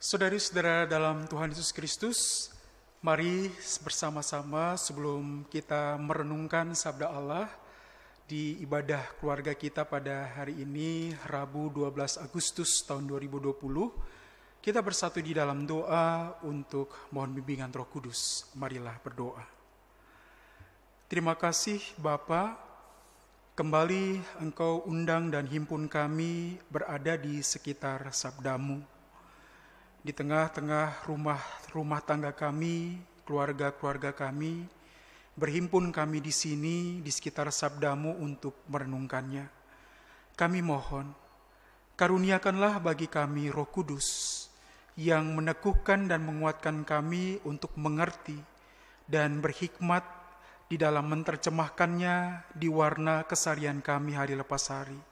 Saudari-saudara dalam Tuhan Yesus Kristus, mari bersama-sama sebelum kita merenungkan sabda Allah di ibadah keluarga kita pada hari ini, Rabu 12 Agustus tahun 2020, kita bersatu di dalam doa untuk mohon bimbingan Roh Kudus. Marilah berdoa. Terima kasih Bapa, kembali Engkau undang dan himpun kami berada di sekitar sabdamu. Di tengah-tengah rumah tangga kami, keluarga-keluarga kami, berhimpun kami di sini, di sekitar sabdamu untuk merenungkannya. Kami mohon, karuniakanlah bagi kami Roh Kudus, yang meneguhkan dan menguatkan kami untuk mengerti dan berhikmat di dalam menerjemahkannya di warna keseharian kami hari lepas hari.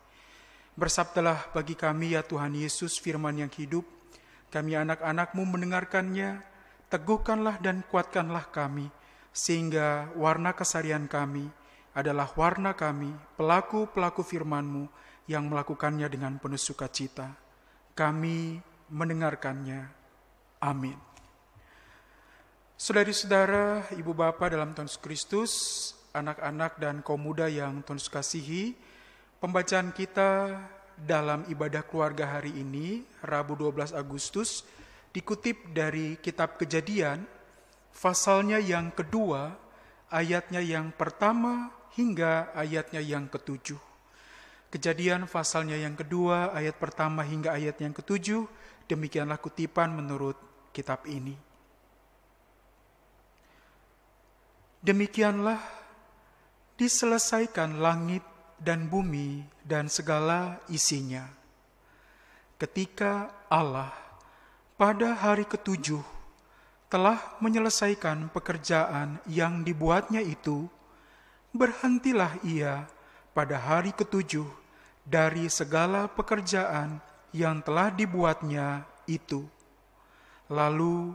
Bersabdalah bagi kami ya Tuhan Yesus, firman yang hidup, kami anak-anak-Mu mendengarkannya, teguhkanlah dan kuatkanlah kami, sehingga warna keseharian kami adalah warna kami, pelaku-pelaku firman-Mu yang melakukannya dengan penuh sukacita. Kami mendengarkannya. Amin. Saudari-saudara, ibu bapa dalam Tuhan Yesus Kristus, anak-anak dan kaum muda yang Tuhan Yesus kasihi, pembacaan kita dalam ibadah keluarga hari ini, Rabu 12 Agustus, dikutip dari kitab Kejadian, pasalnya yang kedua, ayatnya yang pertama hingga ayatnya yang ketujuh. Kejadian pasalnya yang kedua, ayat pertama hingga ayat yang ketujuh, demikianlah kutipan menurut kitab ini. Demikianlah diselesaikan langit dan bumi dan segala isinya. Ketika Allah pada hari ketujuh telah menyelesaikan pekerjaan yang dibuatnya itu, berhentilah ia pada hari ketujuh dari segala pekerjaan yang telah dibuatnya itu. Lalu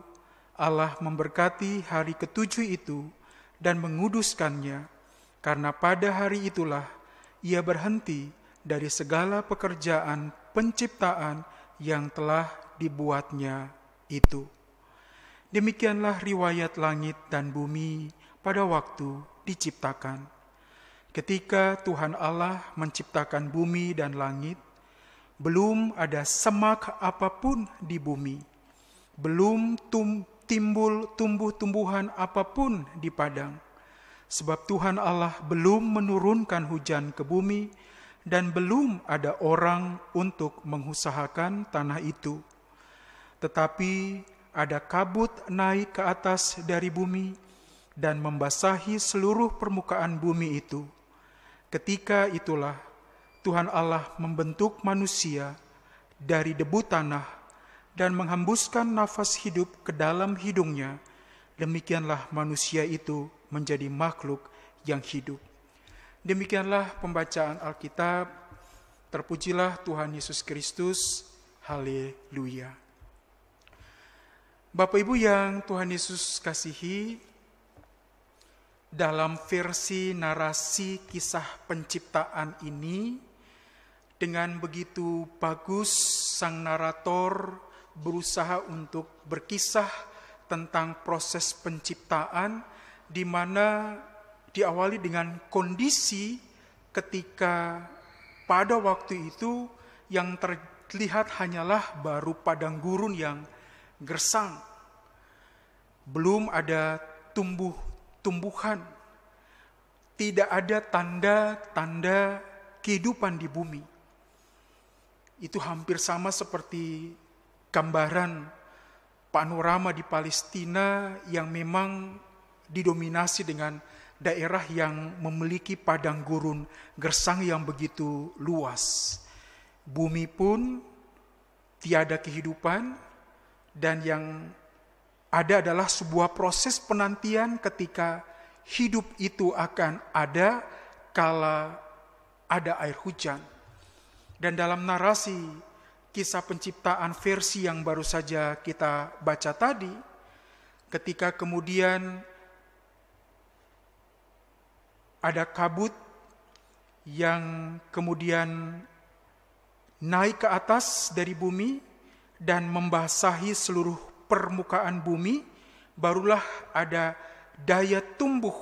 Allah memberkati hari ketujuh itu dan menguduskannya, karena pada hari itulah ia berhenti dari segala pekerjaan penciptaan yang telah dibuatnya itu. Demikianlah riwayat langit dan bumi pada waktu diciptakan. Ketika Tuhan Allah menciptakan bumi dan langit, belum ada semak apapun di bumi, belum timbul tumbuh-tumbuhan apapun di padang. Sebab Tuhan Allah belum menurunkan hujan ke bumi dan belum ada orang untuk mengusahakan tanah itu. Tetapi ada kabut naik ke atas dari bumi dan membasahi seluruh permukaan bumi itu. Ketika itulah Tuhan Allah membentuk manusia dari debu tanah dan menghembuskan nafas hidup ke dalam hidungnya. Demikianlah manusia itu menjadi makhluk yang hidup. Demikianlah pembacaan Alkitab. Terpujilah Tuhan Yesus Kristus. Haleluya. Bapak Ibu yang Tuhan Yesus kasihi, dalam versi narasi kisah penciptaan ini, dengan begitu bagus sang narator berusaha untuk berkisah tentang proses penciptaan, di mana diawali dengan kondisi ketika pada waktu itu yang terlihat hanyalah baru padang gurun yang gersang. Belum ada tumbuhan, tidak ada tanda-tanda kehidupan di bumi. Itu hampir sama seperti gambaran panorama di Palestina yang memang didominasi dengan daerah yang memiliki padang gurun gersang yang begitu luas. Bumi pun tiada kehidupan, dan yang ada adalah sebuah proses penantian ketika hidup itu akan ada kala ada air hujan. Dan dalam narasi kisah penciptaan versi yang baru saja kita baca tadi, ketika kemudian ada kabut yang kemudian naik ke atas dari bumi dan membasahi seluruh permukaan bumi, barulah ada daya tumbuh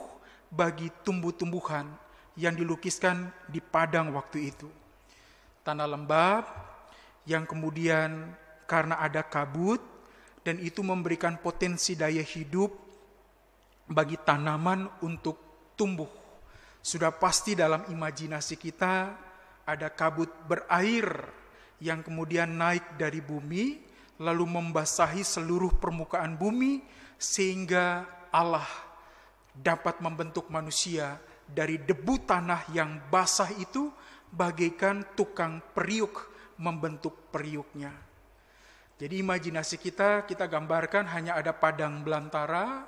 bagi tumbuh-tumbuhan yang dilukiskan di padang waktu itu. Tanah lembab yang kemudian karena ada kabut, dan itu memberikan potensi daya hidup bagi tanaman untuk tumbuh. Sudah pasti dalam imajinasi kita ada kabut berair yang kemudian naik dari bumi, lalu membasahi seluruh permukaan bumi, sehingga Allah dapat membentuk manusia dari debu tanah yang basah itu, bagaikan tukang periuk membentuk periuknya. Jadi imajinasi kita gambarkan hanya ada padang belantara,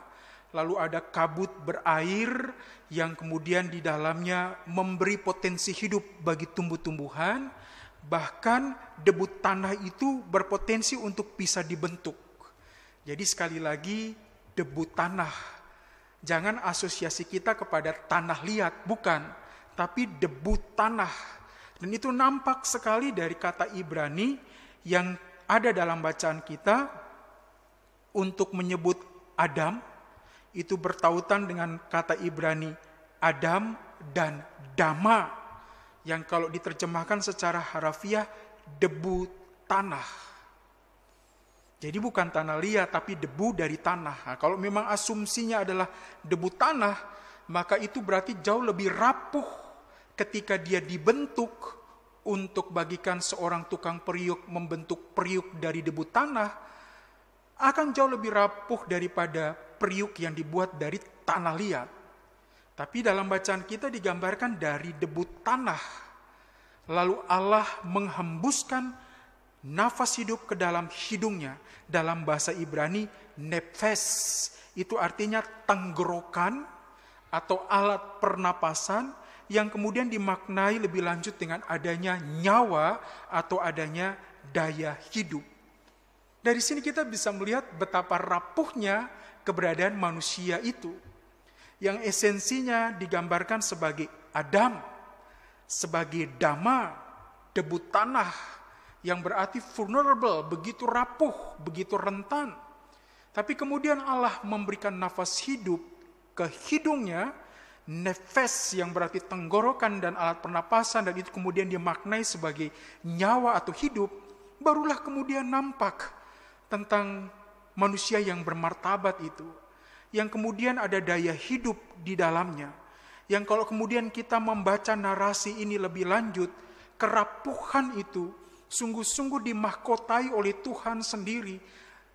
lalu ada kabut berair yang kemudian di dalamnya memberi potensi hidup bagi tumbuh-tumbuhan, bahkan debu tanah itu berpotensi untuk bisa dibentuk. Jadi sekali lagi, debu tanah. Jangan asosiasi kita kepada tanah liat, bukan, tapi debu tanah. Dan itu nampak sekali dari kata Ibrani yang ada dalam bacaan kita untuk menyebut Adam, itu bertautan dengan kata Ibrani Adam dan Dama, yang kalau diterjemahkan secara harafiah debu tanah. Jadi bukan tanah liat, tapi debu dari tanah. Nah, kalau memang asumsinya adalah debu tanah, maka itu berarti jauh lebih rapuh ketika dia dibentuk. Untuk bagikan seorang tukang periuk membentuk periuk dari debu tanah, akan jauh lebih rapuh daripada periuk yang dibuat dari tanah liat. Tapi dalam bacaan kita digambarkan dari debu tanah. Lalu Allah menghembuskan nafas hidup ke dalam hidungnya. Dalam bahasa Ibrani, nefes, itu artinya tenggorokan atau alat pernapasan, yang kemudian dimaknai lebih lanjut dengan adanya nyawa atau adanya daya hidup. Dari sini kita bisa melihat betapa rapuhnya keberadaan manusia itu, yang esensinya digambarkan sebagai Adam, sebagai Dama, debu tanah, yang berarti vulnerable, begitu rapuh, begitu rentan. Tapi kemudian Allah memberikan nafas hidup ke hidungnya, nefes yang berarti tenggorokan dan alat pernapasan, dan itu kemudian dimaknai sebagai nyawa atau hidup, barulah kemudian nampak tentang manusia yang bermartabat itu, yang kemudian ada daya hidup di dalamnya, yang kalau kemudian kita membaca narasi ini lebih lanjut, kerapuhan itu sungguh-sungguh dimahkotai oleh Tuhan sendiri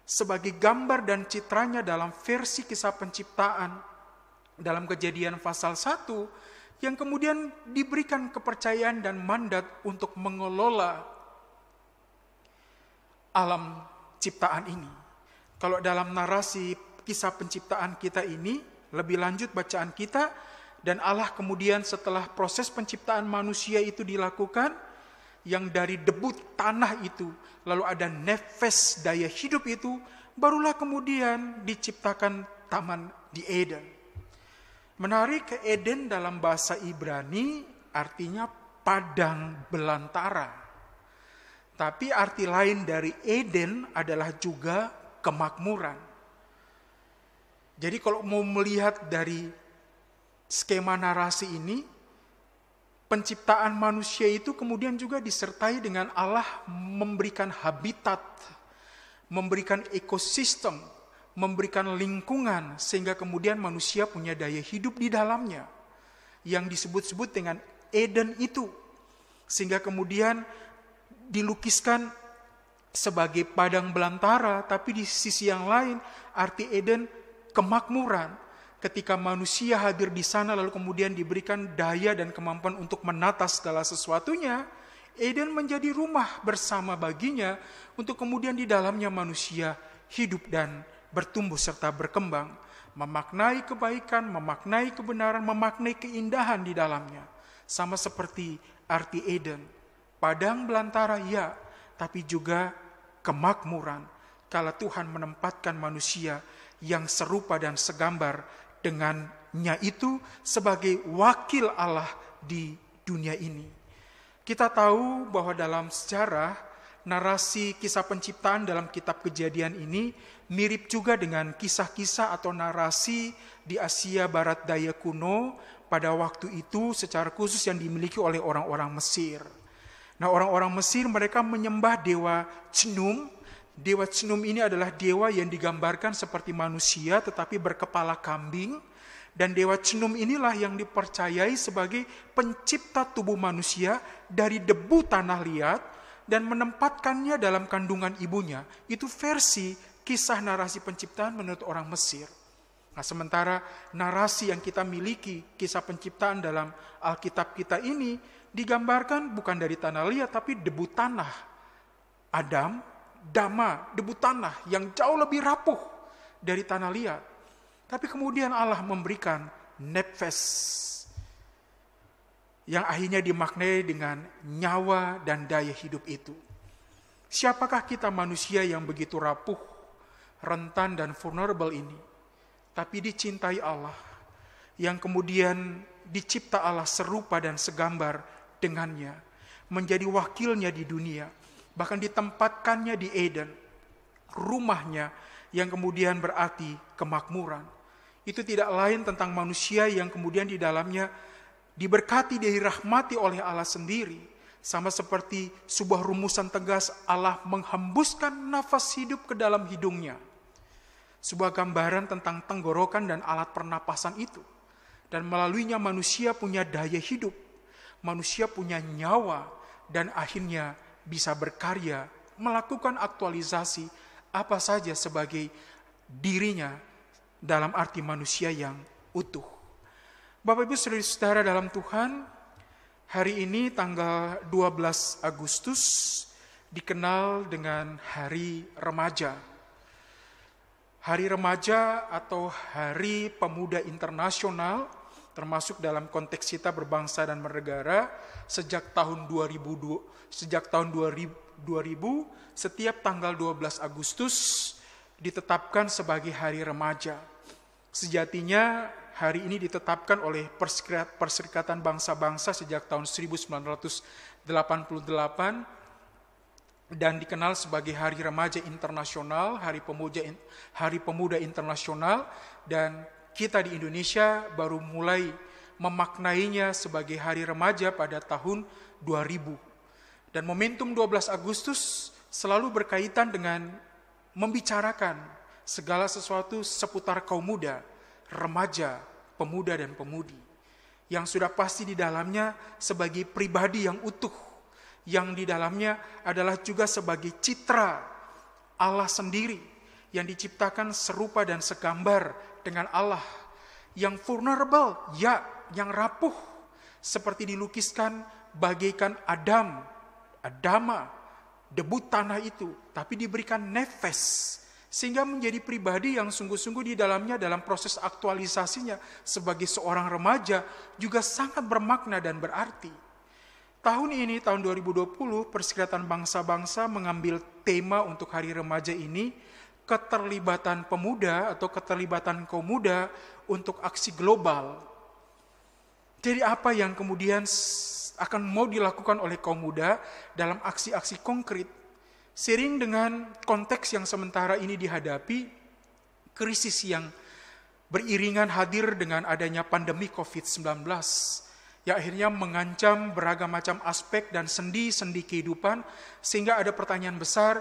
sebagai gambar dan citranya dalam versi kisah penciptaan, dalam Kejadian pasal 1, yang kemudian diberikan kepercayaan dan mandat untuk mengelola alam ciptaan ini. Kalau dalam narasi kisah penciptaan kita ini, lebih lanjut bacaan kita, dan Allah kemudian setelah proses penciptaan manusia itu dilakukan, yang dari debu tanah itu, lalu ada nefes daya hidup itu, barulah kemudian diciptakan taman di Eden. Menarik, Eden dalam bahasa Ibrani artinya padang belantara. Tapi arti lain dari Eden adalah juga kemakmuran. Jadi kalau mau melihat dari skema narasi ini, penciptaan manusia itu kemudian juga disertai dengan Allah memberikan habitat, memberikan ekosistem, memberikan lingkungan, sehingga kemudian manusia punya daya hidup di dalamnya, yang disebut-sebut dengan Eden itu, sehingga kemudian dilukiskan sebagai padang belantara, tapi di sisi yang lain arti Eden kemakmuran. Ketika manusia hadir di sana lalu kemudian diberikan daya dan kemampuan untuk menata segala sesuatunya, Eden menjadi rumah bersama baginya untuk kemudian di dalamnya manusia hidup dan bertumbuh serta berkembang, memaknai kebaikan, memaknai kebenaran, memaknai keindahan di dalamnya. Sama seperti arti Eden, padang belantara ya, tapi juga kemakmuran. Kala Tuhan menempatkan manusia yang serupa dan segambar dengannya itu sebagai wakil Allah di dunia ini. Kita tahu bahwa dalam sejarah narasi kisah penciptaan dalam kitab Kejadian ini mirip juga dengan kisah-kisah atau narasi di Asia Barat Daya kuno pada waktu itu secara khusus yang dimiliki oleh orang-orang Mesir. Nah, orang-orang Mesir mereka menyembah dewa Chnum. Dewa Chnum ini adalah dewa yang digambarkan seperti manusia tetapi berkepala kambing. Dan dewa Chnum inilah yang dipercayai sebagai pencipta tubuh manusia dari debu tanah liat dan menempatkannya dalam kandungan ibunya. Itu versi kisah narasi penciptaan menurut orang Mesir. Nah, sementara narasi yang kita miliki, kisah penciptaan dalam Alkitab kita ini, digambarkan bukan dari tanah liat, tapi debu tanah. Adam, Dama, debu tanah yang jauh lebih rapuh dari tanah liat. Tapi kemudian Allah memberikan nephes, yang akhirnya dimaknai dengan nyawa dan daya hidup itu. Siapakah kita manusia yang begitu rapuh, rentan dan vulnerable ini? Tapi dicintai Allah, yang kemudian dicipta Allah serupa dan segambar dengannya, menjadi wakilnya di dunia, bahkan ditempatkannya di Eden, rumahnya yang kemudian berarti kemakmuran. Itu tidak lain tentang manusia yang kemudian di dalamnya diberkati, dirahmati oleh Allah sendiri. Sama seperti sebuah rumusan tegas, Allah menghembuskan nafas hidup ke dalam hidungnya. Sebuah gambaran tentang tenggorokan dan alat pernapasan itu. Dan melaluinya manusia punya daya hidup, manusia punya nyawa, dan akhirnya bisa berkarya, melakukan aktualisasi apa saja sebagai dirinya dalam arti manusia yang utuh. Bapak Ibu Saudara-saudara dalam Tuhan, hari ini tanggal 12 Agustus dikenal dengan Hari Remaja. Hari Remaja atau Hari Pemuda Internasional, termasuk dalam konteks kita berbangsa dan bernegara, sejak tahun 2000, setiap tanggal 12 Agustus ditetapkan sebagai Hari Remaja. Sejatinya hari ini ditetapkan oleh Perserikatan Bangsa-Bangsa sejak tahun 1988 dan dikenal sebagai Hari Remaja Internasional, Hari Pemuda Internasional, dan kita di Indonesia baru mulai memaknainya sebagai Hari Remaja pada tahun 2000. Dan momentum 12 Agustus selalu berkaitan dengan membicarakan segala sesuatu seputar kaum muda, remaja, pemuda dan pemudi, yang sudah pasti di dalamnya sebagai pribadi yang utuh, yang di dalamnya adalah juga sebagai citra Allah sendiri, yang diciptakan serupa dan segambar dengan Allah, yang vulnerable, ya, yang rapuh, seperti dilukiskan bagaikan Adama, debu tanah itu, tapi diberikan nefes, sehingga menjadi pribadi yang sungguh-sungguh di dalamnya dalam proses aktualisasinya sebagai seorang remaja juga sangat bermakna dan berarti. Tahun ini, tahun 2020, Perserikatan Bangsa-Bangsa mengambil tema untuk Hari Remaja ini, keterlibatan pemuda atau keterlibatan kaum muda untuk aksi global. Jadi apa yang kemudian akan mau dilakukan oleh kaum muda dalam aksi-aksi konkret, seiring dengan konteks yang sementara ini dihadapi, krisis yang beriringan hadir dengan adanya pandemi COVID-19, yang akhirnya mengancam beragam macam aspek dan sendi-sendi kehidupan, sehingga ada pertanyaan besar,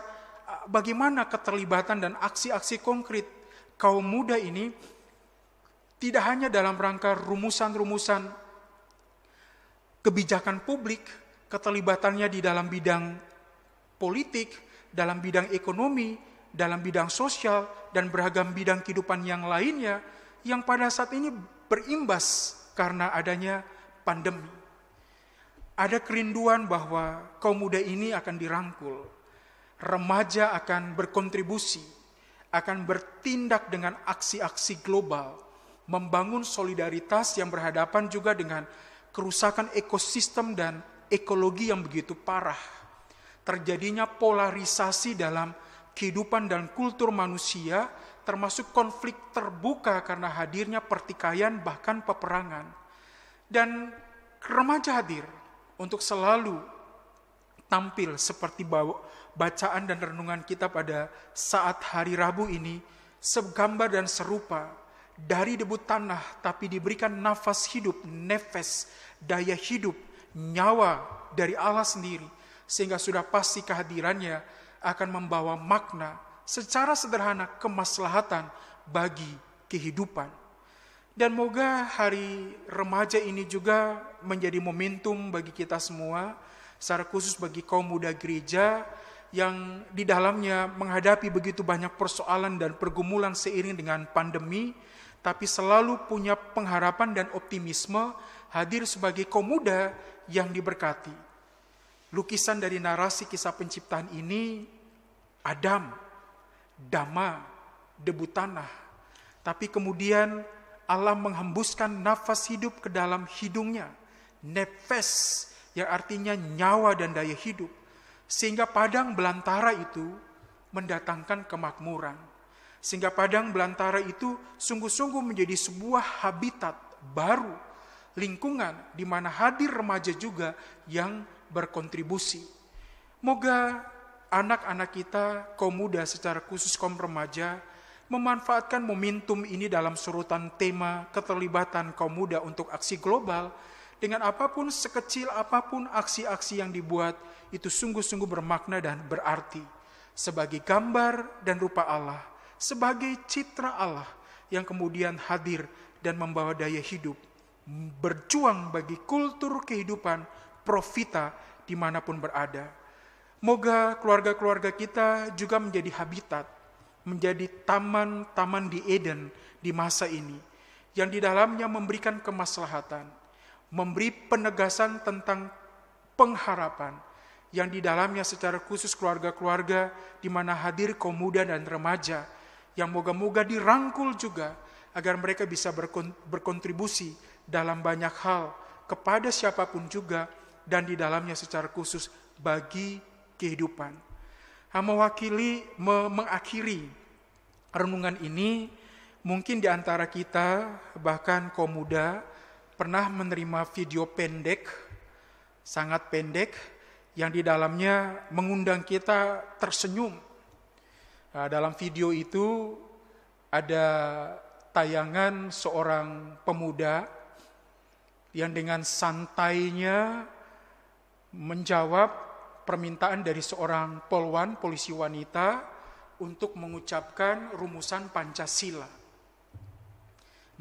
bagaimana keterlibatan dan aksi-aksi konkret kaum muda ini tidak hanya dalam rangka rumusan-rumusan kebijakan publik, keterlibatannya di dalam bidang politik, dalam bidang ekonomi, dalam bidang sosial, dan beragam bidang kehidupan yang lainnya, yang pada saat ini berimbas karena adanya pandemi. Ada kerinduan bahwa kaum muda ini akan dirangkul, remaja akan berkontribusi, akan bertindak dengan aksi-aksi global, membangun solidaritas yang berhadapan juga dengan kerusakan ekosistem dan ekologi yang begitu parah. Terjadinya polarisasi dalam kehidupan dan kultur manusia, termasuk konflik terbuka karena hadirnya pertikaian bahkan peperangan. Dan remaja hadir untuk selalu tampil seperti bacaan dan renungan kita pada saat hari Rabu ini, segambar dan serupa dari debu tanah, tapi diberikan nafas hidup, nefes, daya hidup, nyawa dari Allah sendiri, sehingga sudah pasti kehadirannya akan membawa makna secara sederhana kemaslahatan bagi kehidupan. Dan moga hari remaja ini juga menjadi momentum bagi kita semua, secara khusus bagi kaum muda gereja yang di dalamnya menghadapi begitu banyak persoalan dan pergumulan seiring dengan pandemi, tapi selalu punya pengharapan dan optimisme hadir sebagai kaum muda yang diberkati. Lukisan dari narasi kisah penciptaan ini, Adam, Dama, debu tanah. Tapi kemudian Allah menghembuskan nafas hidup ke dalam hidungnya, nefes yang artinya nyawa dan daya hidup, sehingga padang belantara itu mendatangkan kemakmuran. Sehingga padang belantara itu sungguh-sungguh menjadi sebuah habitat baru, lingkungan di mana hadir remaja juga yang berkontribusi. Moga anak-anak kita, kaum muda secara khusus kaum remaja, memanfaatkan momentum ini dalam surutan tema keterlibatan kaum muda untuk aksi global, dengan apapun, sekecil apapun aksi-aksi yang dibuat, itu sungguh-sungguh bermakna dan berarti, sebagai gambar dan rupa Allah, sebagai citra Allah yang kemudian hadir dan membawa daya hidup, berjuang bagi kultur kehidupan profita dimanapun berada. Moga keluarga-keluarga kita juga menjadi habitat, menjadi taman-taman di Eden di masa ini, yang di dalamnya memberikan kemaslahatan, memberi penegasan tentang pengharapan, yang di dalamnya secara khusus keluarga-keluarga di mana hadir kaum muda dan remaja, yang moga-moga dirangkul juga agar mereka bisa berkontribusi dalam banyak hal kepada siapapun juga, dan di dalamnya secara khusus bagi kehidupan. Mengakhiri renungan ini, mungkin di antara kita, bahkan kaum muda, pernah menerima video pendek, sangat pendek, yang di dalamnya mengundang kita tersenyum. Dalam video itu ada tayangan seorang pemuda yang dengan santainya menjawab permintaan dari seorang polwan, polisi wanita, untuk mengucapkan rumusan Pancasila.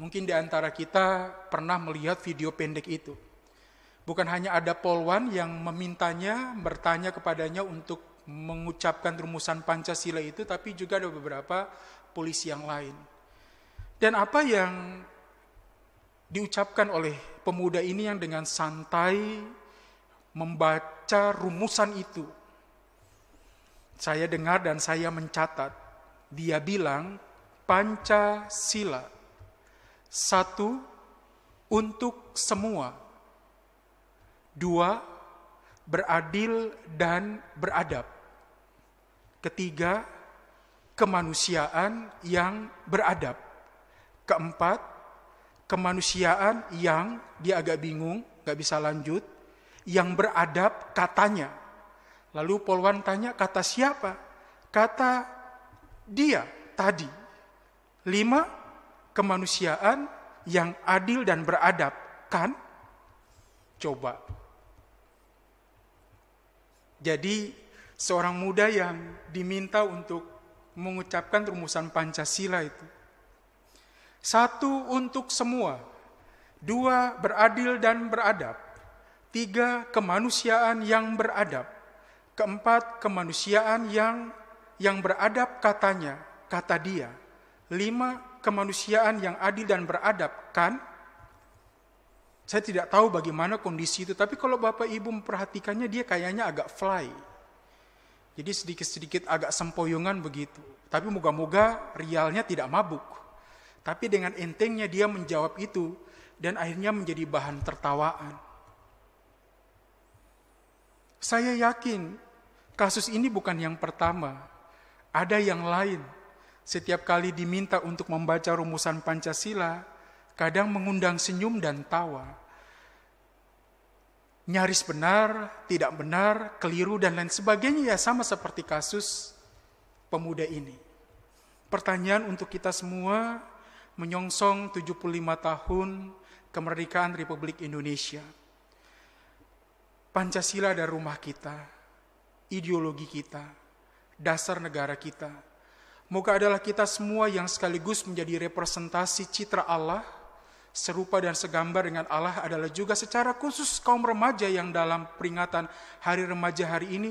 Mungkin di antara kita pernah melihat video pendek itu. Bukan hanya ada polwan yang memintanya, bertanya kepadanya untuk mengucapkan rumusan Pancasila itu, tapi juga ada beberapa polisi yang lain. Dan apa yang diucapkan oleh pemuda ini yang dengan santai membaca rumusan itu, saya dengar dan saya mencatat. Dia bilang, Pancasila, satu, untuk semua. Dua, beradil dan beradab. Ketiga, kemanusiaan yang beradab. Keempat, kemanusiaan yang, dia agak bingung, gak bisa lanjut, yang beradab katanya. Lalu polwan tanya, kata siapa? Kata dia tadi. 5, kemanusiaan yang adil dan beradab, kan? Coba. Jadi seorang muda yang diminta untuk mengucapkan rumusan Pancasila itu. 1, untuk semua. 2, beradil dan beradab. 3, kemanusiaan yang beradab. 4, kemanusiaan yang beradab katanya, kata dia. 5, kemanusiaan yang adil dan beradab, kan? Saya tidak tahu bagaimana kondisi itu, tapi kalau Bapak Ibu memperhatikannya, dia kayaknya agak fly. Jadi sedikit-sedikit agak sempoyongan begitu. Tapi moga-moga realnya tidak mabuk. Tapi dengan entengnya dia menjawab itu, dan akhirnya menjadi bahan tertawaan. Saya yakin kasus ini bukan yang pertama. Ada yang lain. Setiap kali diminta untuk membaca rumusan Pancasila, kadang mengundang senyum dan tawa. nyaris benar, tidak benar, keliru, dan lain sebagainya, ya sama seperti kasus pemuda ini. Pertanyaan untuk kita semua menyongsong 75 tahun kemerdekaan Republik Indonesia. Pancasila adalah rumah kita, ideologi kita, dasar negara kita. Moga adalah kita semua yang sekaligus menjadi representasi citra Allah, serupa dan segambar dengan Allah adalah juga secara khusus kaum remaja yang dalam peringatan Hari Remaja hari ini,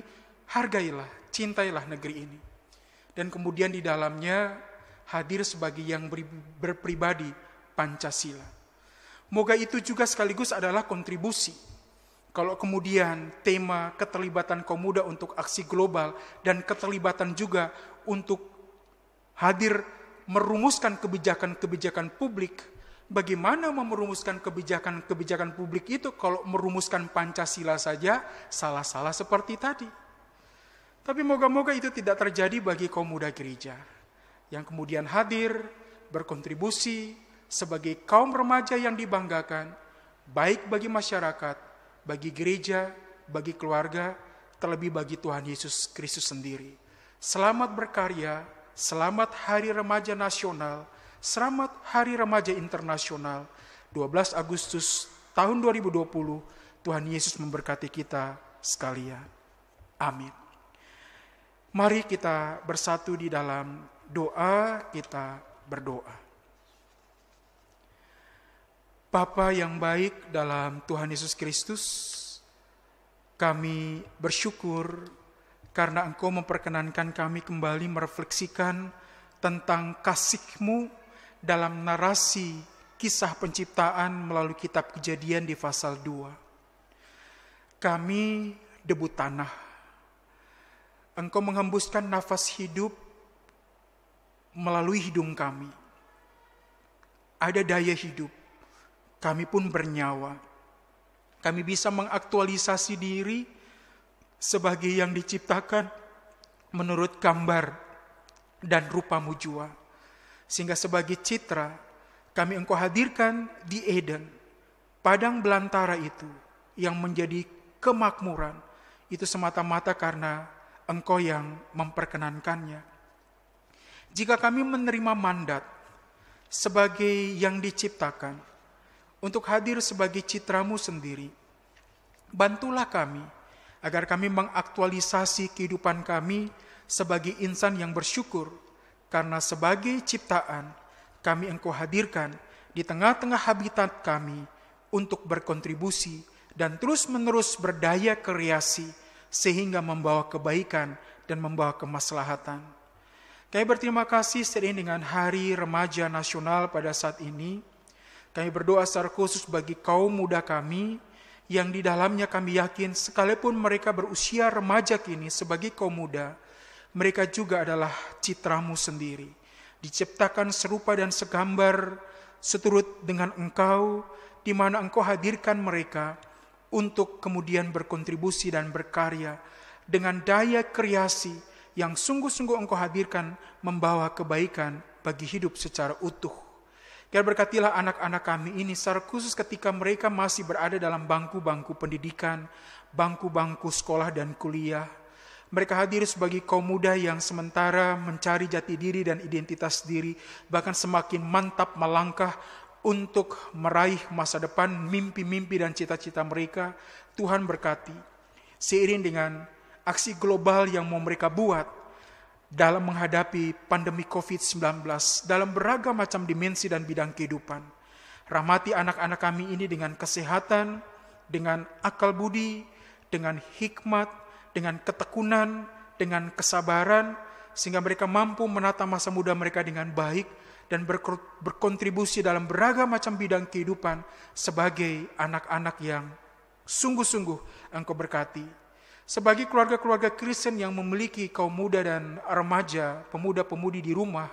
hargailah, cintailah negeri ini. Dan kemudian di dalamnya hadir sebagai yang berpribadi Pancasila. Moga itu juga sekaligus adalah kontribusi. Kalau kemudian tema keterlibatan kaum muda untuk aksi global dan keterlibatan juga untuk hadir merumuskan kebijakan-kebijakan publik, bagaimana merumuskan kebijakan-kebijakan publik itu kalau merumuskan Pancasila saja salah-salah seperti tadi. Tapi moga-moga itu tidak terjadi bagi kaum muda gereja yang kemudian hadir, berkontribusi sebagai kaum remaja yang dibanggakan, baik bagi masyarakat, bagi gereja, bagi keluarga, terlebih bagi Tuhan Yesus Kristus sendiri. Selamat berkarya, selamat Hari Remaja Nasional, selamat Hari Remaja Internasional, 12 Agustus tahun 2020, Tuhan Yesus memberkati kita sekalian. Amin. Mari kita bersatu di dalam doa, kita berdoa. Bapa yang baik dalam Tuhan Yesus Kristus, kami bersyukur karena Engkau memperkenankan kami kembali merefleksikan tentang kasih-Mu dalam narasi kisah penciptaan melalui kitab Kejadian di pasal 2. Kami debu tanah. Engkau menghembuskan nafas hidup melalui hidung kami. Ada daya hidup. Kami pun bernyawa. Kami bisa mengaktualisasi diri sebagai yang diciptakan menurut gambar dan rupa-Mu jua. Sehingga sebagai citra, kami Engkau hadirkan di Eden, padang belantara itu yang menjadi kemakmuran. Itu semata-mata karena Engkau yang memperkenankannya. Jika kami menerima mandat sebagai yang diciptakan untuk hadir sebagai citra-Mu sendiri, bantulah kami agar kami mengaktualisasi kehidupan kami sebagai insan yang bersyukur, karena sebagai ciptaan kami Engkau hadirkan di tengah-tengah habitat kami untuk berkontribusi dan terus-menerus berdaya kreasi sehingga membawa kebaikan dan membawa kemaslahatan. Kami berterima kasih seiring dengan Hari Remaja Nasional pada saat ini. Kami berdoa secara khusus bagi kaum muda kami yang di dalamnya kami yakin sekalipun mereka berusia remaja kini sebagai kaum muda, mereka juga adalah citra-Mu sendiri. Diciptakan serupa dan segambar seturut dengan Engkau, di mana Engkau hadirkan mereka untuk kemudian berkontribusi dan berkarya dengan daya kreasi yang sungguh-sungguh Engkau hadirkan membawa kebaikan bagi hidup secara utuh. Biar berkatilah anak-anak kami ini secara khusus ketika mereka masih berada dalam bangku-bangku pendidikan, bangku-bangku sekolah dan kuliah. Mereka hadir sebagai kaum muda yang sementara mencari jati diri dan identitas diri, bahkan semakin mantap melangkah untuk meraih masa depan, mimpi-mimpi dan cita-cita mereka. Tuhan berkati. Seiring dengan aksi global yang mau mereka buat dalam menghadapi pandemi COVID-19 dalam beragam macam dimensi dan bidang kehidupan. Rahmati anak-anak kami ini dengan kesehatan, dengan akal budi, dengan hikmat, dengan ketekunan, dengan kesabaran, sehingga mereka mampu menata masa muda mereka dengan baik dan berkontribusi dalam beragam macam bidang kehidupan sebagai anak-anak yang sungguh-sungguh Engkau berkati. Sebagai keluarga-keluarga Kristen yang memiliki kaum muda dan remaja, pemuda-pemudi di rumah,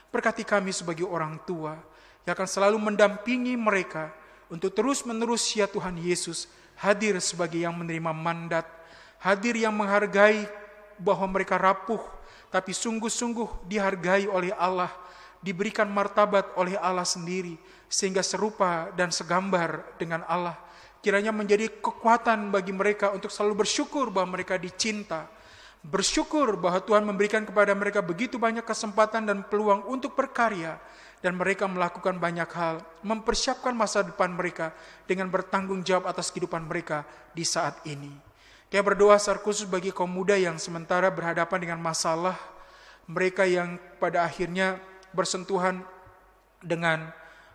berkati kami sebagai orang tua yang akan selalu mendampingi mereka untuk terus-menerus ya Tuhan Yesus hadir sebagai yang menerima mandat, hadir yang menghargai bahwa mereka rapuh, tapi sungguh-sungguh dihargai oleh Allah, diberikan martabat oleh Allah sendiri, sehingga serupa dan segambar dengan Allah. kiranya menjadi kekuatan bagi mereka untuk selalu bersyukur bahwa mereka dicinta. Bersyukur bahwa Tuhan memberikan kepada mereka begitu banyak kesempatan dan peluang untuk berkarya. Dan mereka melakukan banyak hal, mempersiapkan masa depan mereka dengan bertanggung jawab atas kehidupan mereka di saat ini. Saya berdoa secara khusus bagi kaum muda yang sementara berhadapan dengan masalah, mereka yang pada akhirnya bersentuhan dengan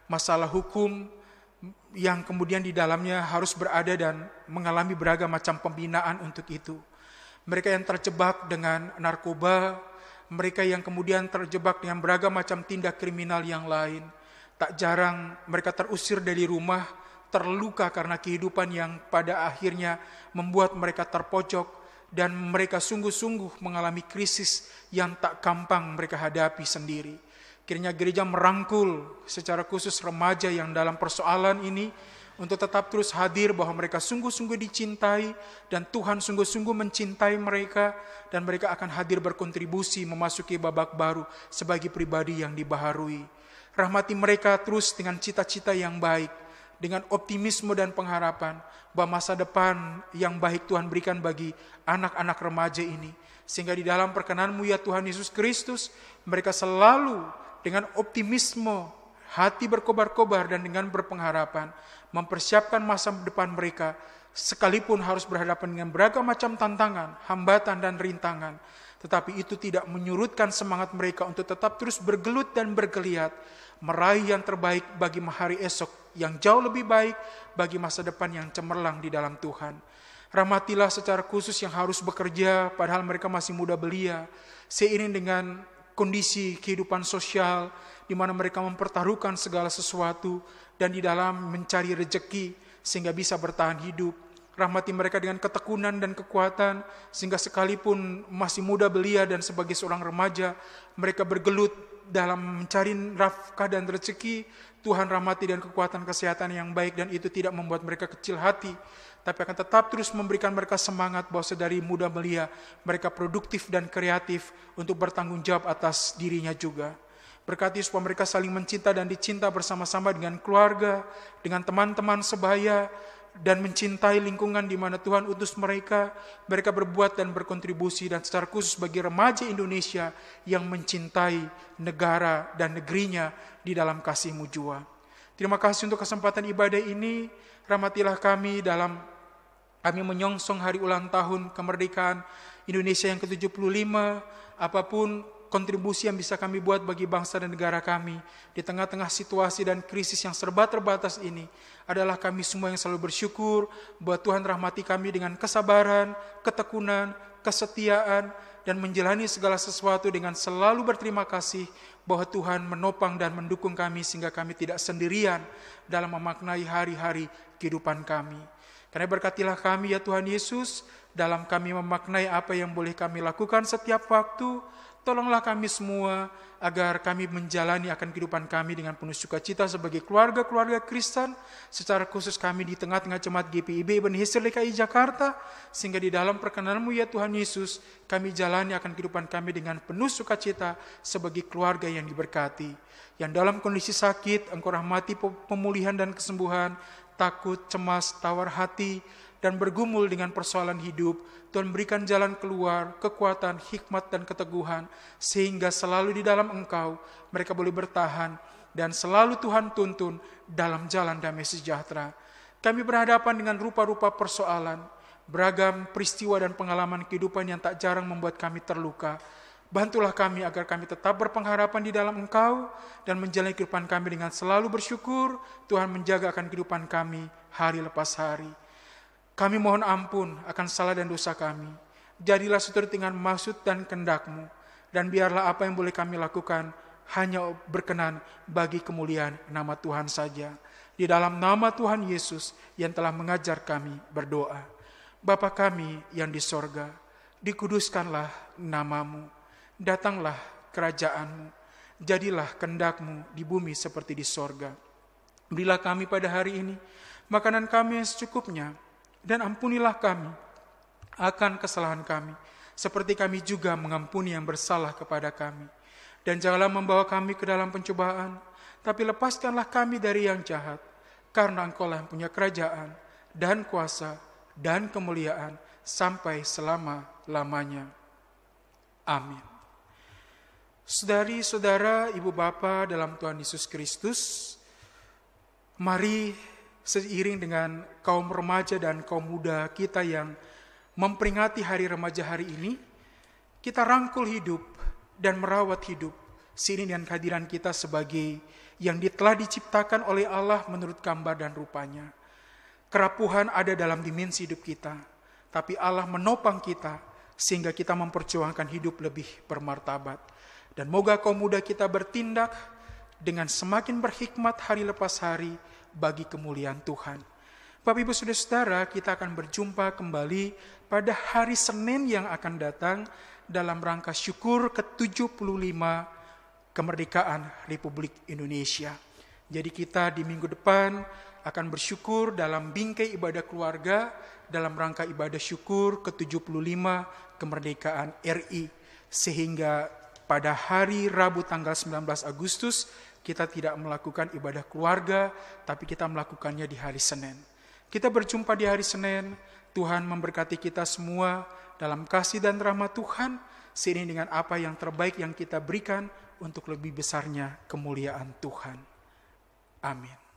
masalah hukum, yang kemudian di dalamnya harus berada dan mengalami beragam macam pembinaan untuk itu. Mereka yang terjebak dengan narkoba, mereka yang kemudian terjebak dengan beragam macam tindak kriminal yang lain. Tak jarang mereka terusir dari rumah, terluka karena kehidupan yang pada akhirnya membuat mereka terpojok, dan mereka sungguh-sungguh mengalami krisis yang tak gampang mereka hadapi sendiri. Kiranya gereja merangkul secara khusus remaja yang dalam persoalan ini untuk tetap terus hadir bahwa mereka sungguh-sungguh dicintai dan Tuhan sungguh-sungguh mencintai mereka, dan mereka akan hadir berkontribusi memasuki babak baru sebagai pribadi yang dibaharui. Rahmati mereka terus dengan cita-cita yang baik, dengan optimisme dan pengharapan bahwa masa depan yang baik Tuhan berikan bagi anak-anak remaja ini. Sehingga di dalam perkenan-Mu ya Tuhan Yesus Kristus, mereka selalu dengan optimisme, hati berkobar-kobar dan dengan berpengharapan mempersiapkan masa depan mereka, sekalipun harus berhadapan dengan beragam macam tantangan, hambatan dan rintangan. Tetapi itu tidak menyurutkan semangat mereka untuk tetap terus bergelut dan bergeliat, meraih yang terbaik bagi hari esok yang jauh lebih baik, bagi masa depan yang cemerlang di dalam Tuhan. Rahmatilah secara khusus yang harus bekerja padahal mereka masih muda belia, seiring dengan kondisi kehidupan sosial di mana mereka mempertaruhkan segala sesuatu dan di dalam mencari rejeki sehingga bisa bertahan hidup. Rahmati mereka dengan ketekunan dan kekuatan sehingga sekalipun masih muda belia dan sebagai seorang remaja, mereka bergelut dalam mencari nafkah dan rezeki. Tuhan rahmati dan kekuatan kesehatan yang baik, dan itu tidak membuat mereka kecil hati, tapi akan tetap terus memberikan mereka semangat bahwa sedari muda belia mereka produktif dan kreatif untuk bertanggung jawab atas dirinya juga. Berkati supaya mereka saling mencinta dan dicinta bersama-sama dengan keluarga, dengan teman-teman sebaya, dan mencintai lingkungan di mana Tuhan utus mereka. Mereka berbuat dan berkontribusi, dan secara khusus bagi remaja Indonesia yang mencintai negara dan negerinya di dalam kasih-Mu jua. Terima kasih untuk kesempatan ibadah ini. Rahmatilah kami dalam kami menyongsong hari ulang tahun kemerdekaan Indonesia yang ke-75. Apapun kontribusi yang bisa kami buat bagi bangsa dan negara kami di tengah-tengah situasi dan krisis yang serba terbatas ini, adalah kami semua yang selalu bersyukur bahwa Tuhan rahmati kami dengan kesabaran, ketekunan, kesetiaan, dan menjalani segala sesuatu dengan selalu berterima kasih bahwa Tuhan menopang dan mendukung kami sehingga kami tidak sendirian dalam memaknai hari-hari kehidupan kami. Karena berkatilah kami ya Tuhan Yesus dalam kami memaknai apa yang boleh kami lakukan setiap waktu. Tolonglah kami semua agar kami menjalani akan kehidupan kami dengan penuh sukacita sebagai keluarga-keluarga Kristen, secara khusus kami di tengah-tengah jemaat GPIB Ebenezer DKI Jakarta, sehingga di dalam perkenan-Mu ya Tuhan Yesus, kami jalani akan kehidupan kami dengan penuh sukacita sebagai keluarga yang diberkati. Yang dalam kondisi sakit, Engkau rahmati pemulihan dan kesembuhan, takut, cemas, tawar hati, dan bergumul dengan persoalan hidup. Tuhan berikan jalan keluar, kekuatan, hikmat, dan keteguhan, sehingga selalu di dalam Engkau mereka boleh bertahan, dan selalu Tuhan tuntun dalam jalan damai sejahtera. Kami berhadapan dengan rupa-rupa persoalan, beragam peristiwa dan pengalaman kehidupan yang tak jarang membuat kami terluka. Bantulah kami agar kami tetap berpengharapan di dalam Engkau, dan menjalani kehidupan kami dengan selalu bersyukur. Tuhan menjaga akan kehidupan kami hari lepas hari. Kami mohon ampun akan salah dan dosa kami. Jadilah seturut dengan maksud dan kehendak-Mu, dan biarlah apa yang boleh kami lakukan hanya berkenan bagi kemuliaan nama Tuhan saja. Di dalam nama Tuhan Yesus yang telah mengajar kami berdoa. Bapa kami yang di sorga, dikuduskanlah nama-Mu. Datanglah kerajaan-Mu. Jadilah kehendak-Mu di bumi seperti di sorga. Berilah kami pada hari ini makanan kami yang secukupnya, dan ampunilah kami akan kesalahan kami, seperti kami juga mengampuni yang bersalah kepada kami. Dan janganlah membawa kami ke dalam pencobaan, tapi lepaskanlah kami dari yang jahat, karena Engkau lah yang punya kerajaan, dan kuasa dan kemuliaan sampai selama-lamanya. Amin. Saudari-saudara, ibu bapa dalam Tuhan Yesus Kristus, mari seiring dengan kaum remaja dan kaum muda kita yang memperingati hari remaja hari ini, kita rangkul hidup dan merawat hidup seiring dengan kehadiran kita sebagai yang telah diciptakan oleh Allah menurut gambar dan rupanya. Kerapuhan ada dalam dimensi hidup kita, tapi Allah menopang kita sehingga kita memperjuangkan hidup lebih bermartabat. Dan moga kaum muda kita bertindak dengan semakin berhikmat hari lepas hari bagi kemuliaan Tuhan. Bapak Ibu Saudara-saudara, kita akan berjumpa kembali pada hari Senin yang akan datang dalam rangka syukur ke-75 kemerdekaan Republik Indonesia. Jadi kita di minggu depan akan bersyukur dalam bingkai ibadah keluarga dalam rangka ibadah syukur ke-75 kemerdekaan RI. Sehingga pada hari Rabu tanggal 19 Agustus kita tidak melakukan ibadah keluarga, tapi kita melakukannya di hari Senin. Kita berjumpa di hari Senin, Tuhan memberkati kita semua dalam kasih dan rahmat Tuhan, seiring dengan apa yang terbaik yang kita berikan untuk lebih besarnya kemuliaan Tuhan. Amin.